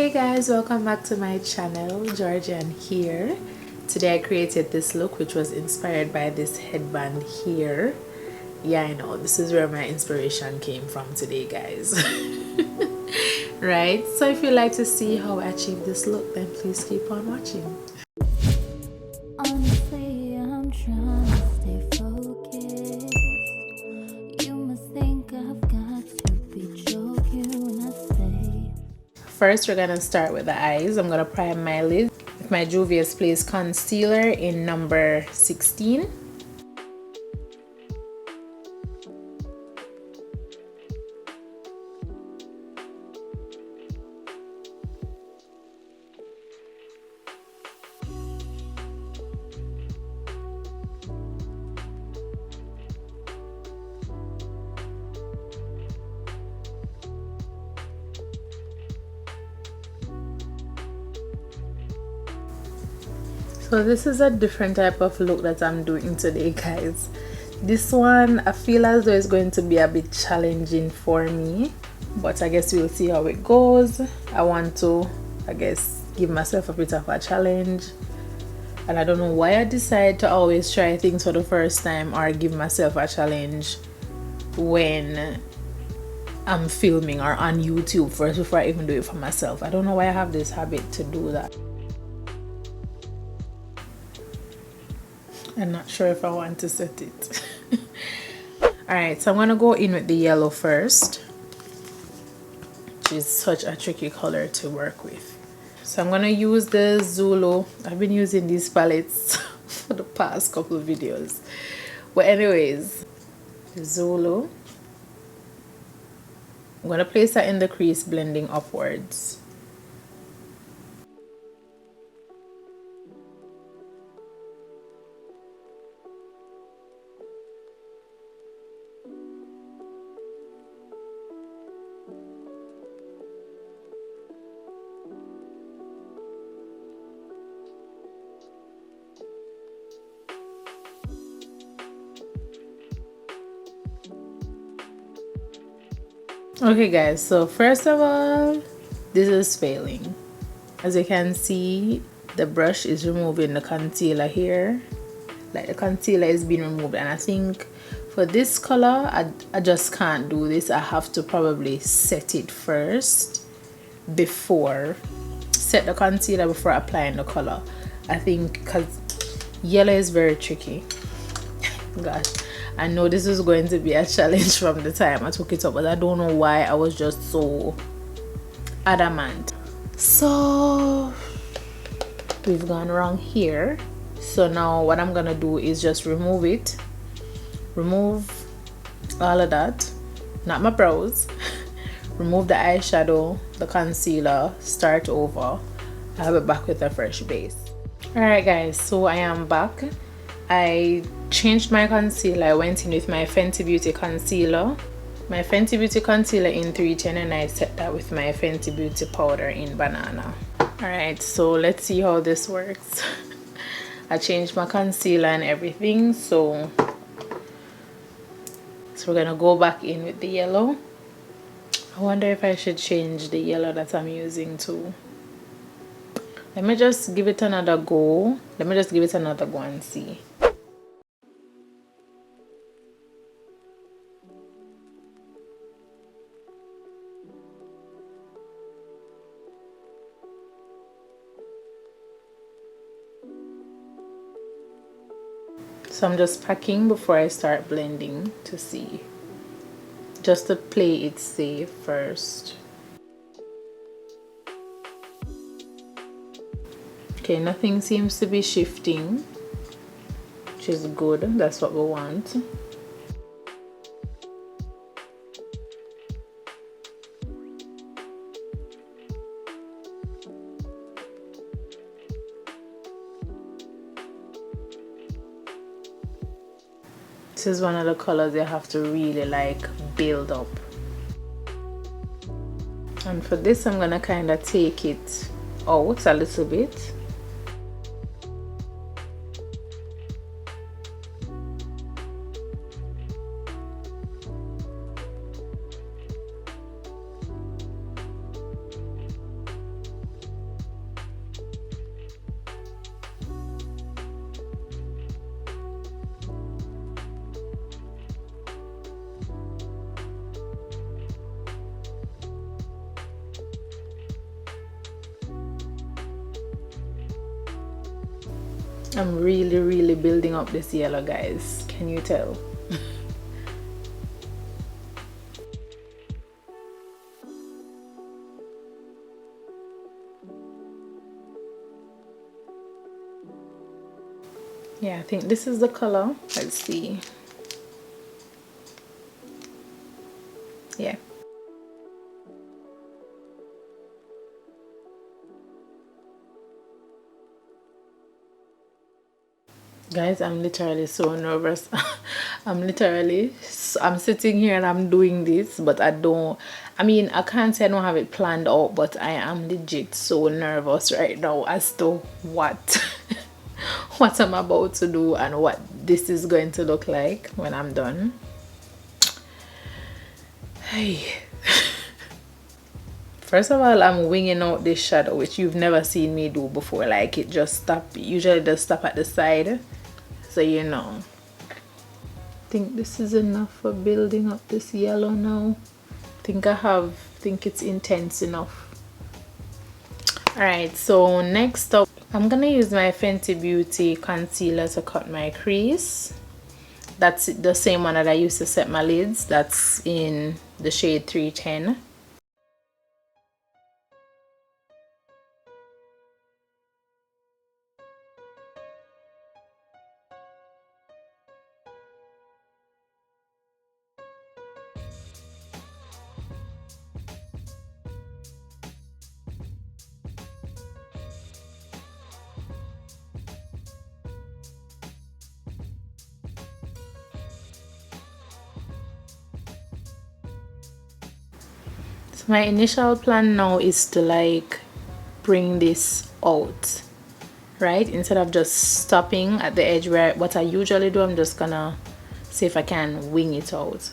Hey guys, welcome back to my channel. Georgian here. Today I created this look which was inspired by this headband here. Yeah, I know, this is where my inspiration came from today, guys. Right, so if you'd like to see how I achieved this look, then please keep on watching. Honestly, I'm trying to stay focused. You must think I've got to be joking when I say. First, we're gonna start with the eyes. I'm gonna prime my lid with my Juvia's Place concealer in number 16. So this is a different type of look that I'm doing today, guys. This one I feel as though it's going to be a bit challenging for me, but I guess we'll see how it goes. I want to, I guess, give myself a bit of a challenge, and I don't know why I decide to always try things for the first time or give myself a challenge when I'm filming or on YouTube first before I even do it for myself. I don't know why I have this habit to do that. I'm not sure if I want to set it. Alright, so I'm gonna go in with the yellow first, which is such a tricky color to work with. So I'm gonna use the Zulu. I've been using these palettes for the past couple of videos. But anyways, Zulu. I'm gonna place that in the crease, blending upwards. Okay guys, so first of all, this is failing. As you can see, the brush is removing the concealer here. Like the concealer is being removed, and I think for this color I just can't do this. I have to probably set it first before set the concealer before applying the color. I think because yellow is very tricky. Gosh, I know this is going to be a challenge from the time I took it up, but I don't know why I was just so adamant. So we've gone wrong here. So now what I'm gonna do is just remove it, remove all of that, not my brows, remove the eyeshadow, the concealer, start over. I'll be back with a fresh base. Alright guys, so I am back. I changed my concealer. I went in with my Fenty Beauty concealer. My Fenty Beauty concealer in 310, and I set that with my Fenty Beauty powder in banana. Alright, so let's see how this works. I changed my concealer and everything, so we're gonna go back in with the yellow. I wonder if I should change the yellow that I'm using too. Let me just give it another go. And see. So I'm just packing before I start blending to see, just to play it safe first. Okay, nothing seems to be shifting, which is good. That's what we want. This is one of the colors you have to really like build up. And for this, I'm gonna kind of take it out a little bit. I'm really building up this yellow, guys. Can you tell? Yeah, I think this is the color. Let's see. Yeah. Guys, I'm literally so nervous. I'm sitting here and I'm doing this, but I mean, I can't say I don't have it planned out, but I am legit so nervous right now as to what what I'm about to do and what this is going to look like when I'm done. Hey. First of all, I'm winging out this shadow, which you've never seen me do before. Like, it just usually just stop at the side, so you know. I think this is enough for building up this yellow now. I think it's intense enough. Alright, so next up, I'm gonna use my Fenty Beauty concealer to cut my crease. That's the same one that I used to set my lids. That's in the shade 310. So my initial plan now is to like bring this out, right? Instead of just stopping at the edge where what I usually do, I'm just gonna see if I can wing it out.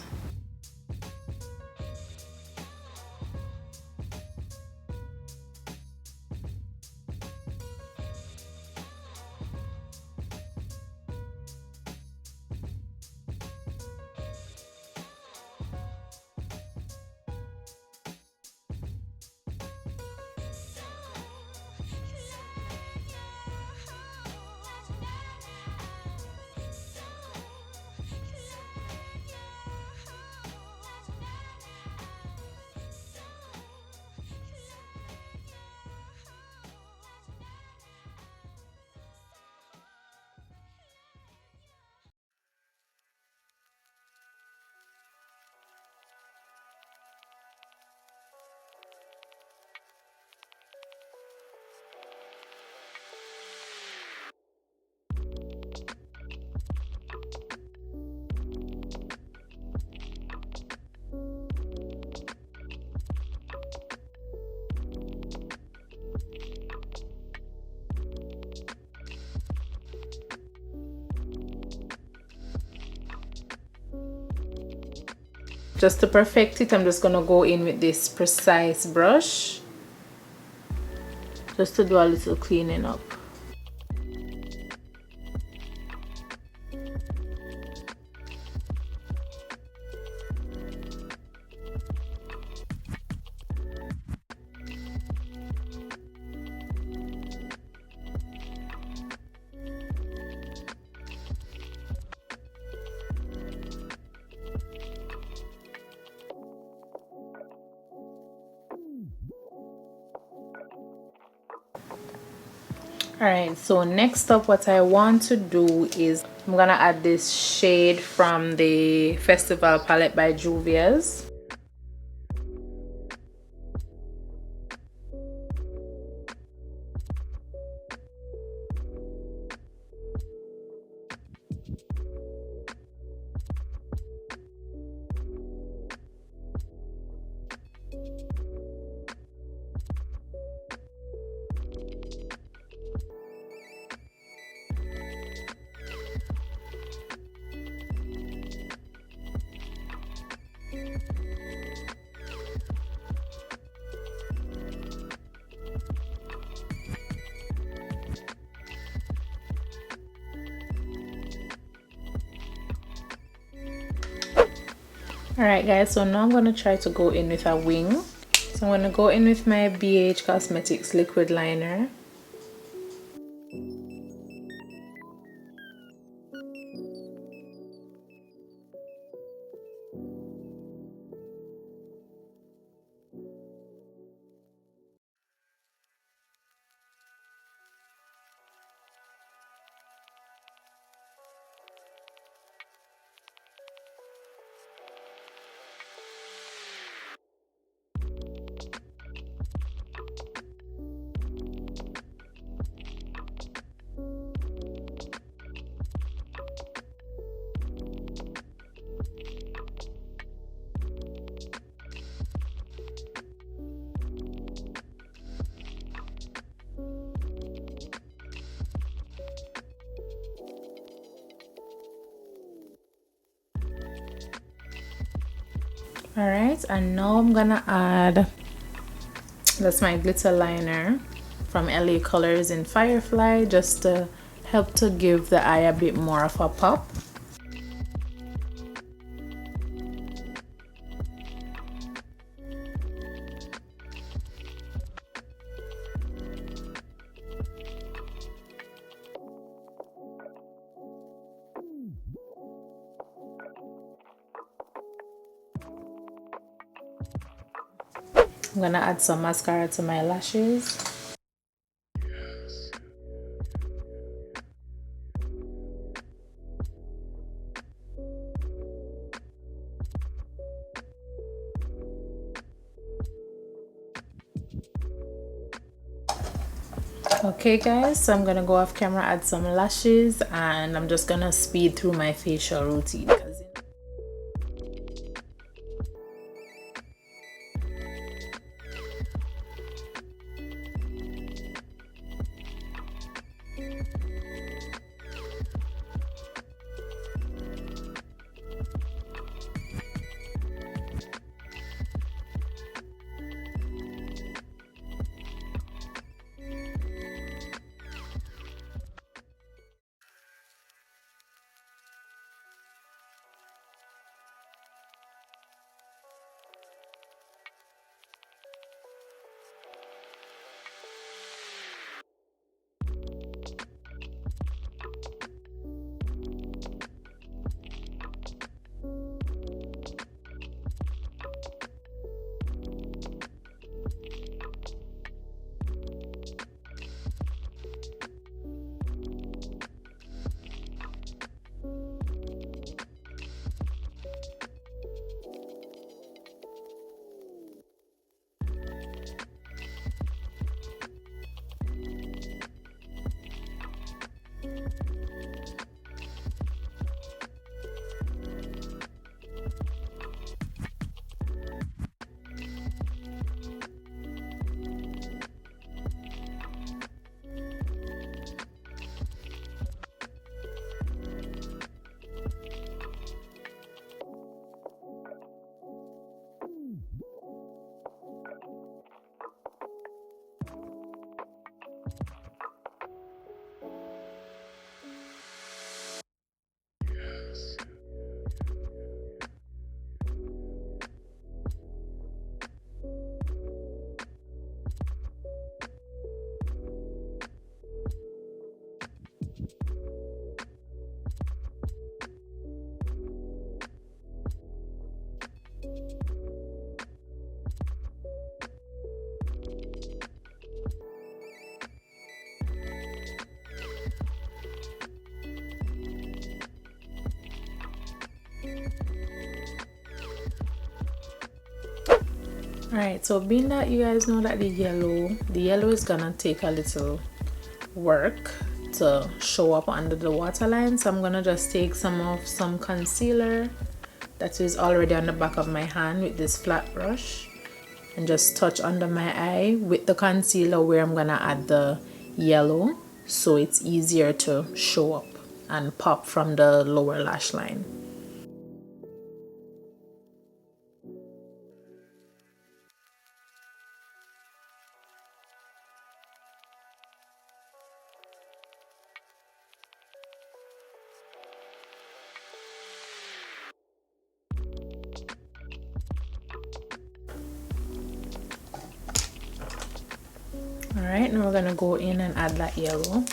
Just to perfect it, I'm just gonna go in with this precise brush just to do a little cleaning up. Alright, so next up what I want to do is I'm gonna add this shade from the Festival palette by Juvia's. Alright guys, so now I'm going to try to go in with a wing. So I'm going to go in with my BH Cosmetics liquid liner. Alright, and now I'm gonna add, that's my glitter liner from LA Colors in Firefly, just to help to give the eye a bit more of a pop. I'm gonna add some mascara to my lashes. Okay guys, so I'm gonna go off camera, add some lashes, and I'm just gonna speed through my facial routine. Alright, so being that you guys know that the yellow is gonna take a little work to show up under the waterline, so I'm gonna just take some concealer that is already on the back of my hand with this flat brush and just touch under my eye with the concealer where I'm gonna add the yellow, so it's easier to show up and pop from the lower lash line. Alright, now we're gonna go in and add that yellow.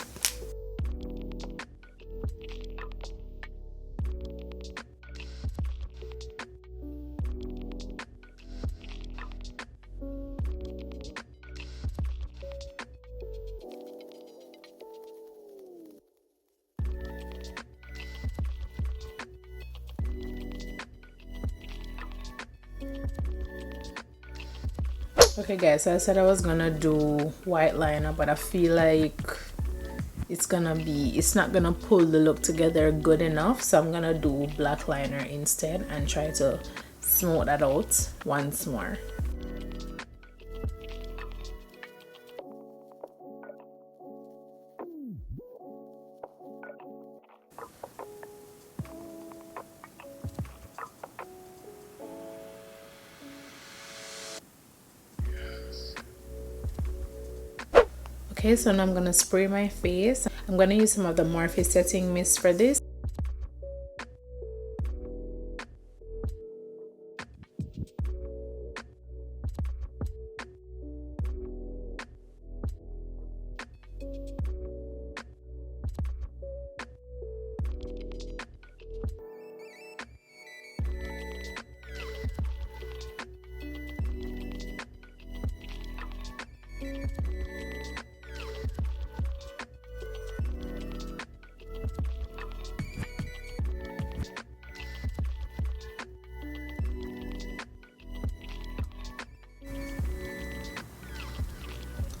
Okay guys, so I said I was gonna do white liner, but I feel like it's not gonna pull the look together good enough, so I'm gonna do black liner instead and try to smooth that out once more. Okay, so now I'm gonna spray my face. I'm gonna use some of the Morphe setting mist for this.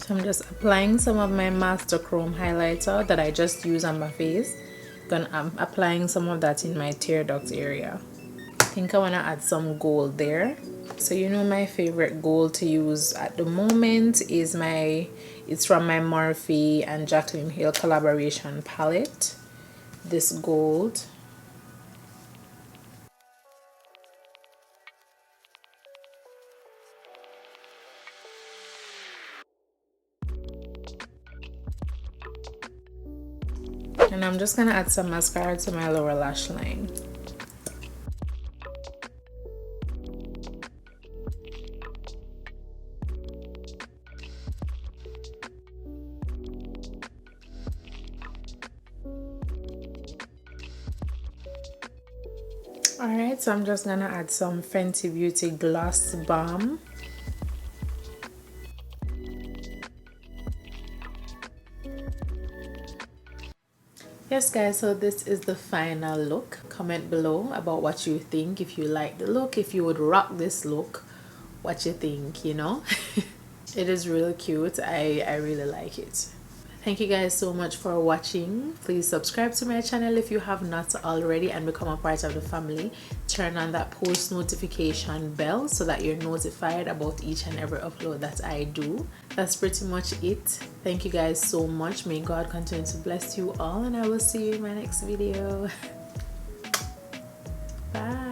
So I'm just applying some of my Master Chrome highlighter that I just use on my face. I'm applying some of that in my tear duct area. I think I want to add some gold there. So you know my favorite gold to use at the moment is it's from my Morphe and Jaclyn Hill collaboration palette. This gold. And I'm just gonna add some mascara to my lower lash line. Alright, so I'm just gonna add some Fenty Beauty Gloss Balm. Yes guys, so this is the final look. Comment below about what you think, if you like the look, if you would rock this look, what you think, you know. It is really cute. I really like it. Thank you guys so much for watching. Please subscribe to my channel if you have not already and become a part of the family. Turn on that post notification bell so that you're notified about each and every upload that I do. That's pretty much it. Thank you guys so much. May God continue to bless you all, and I will see you in my next video. Bye.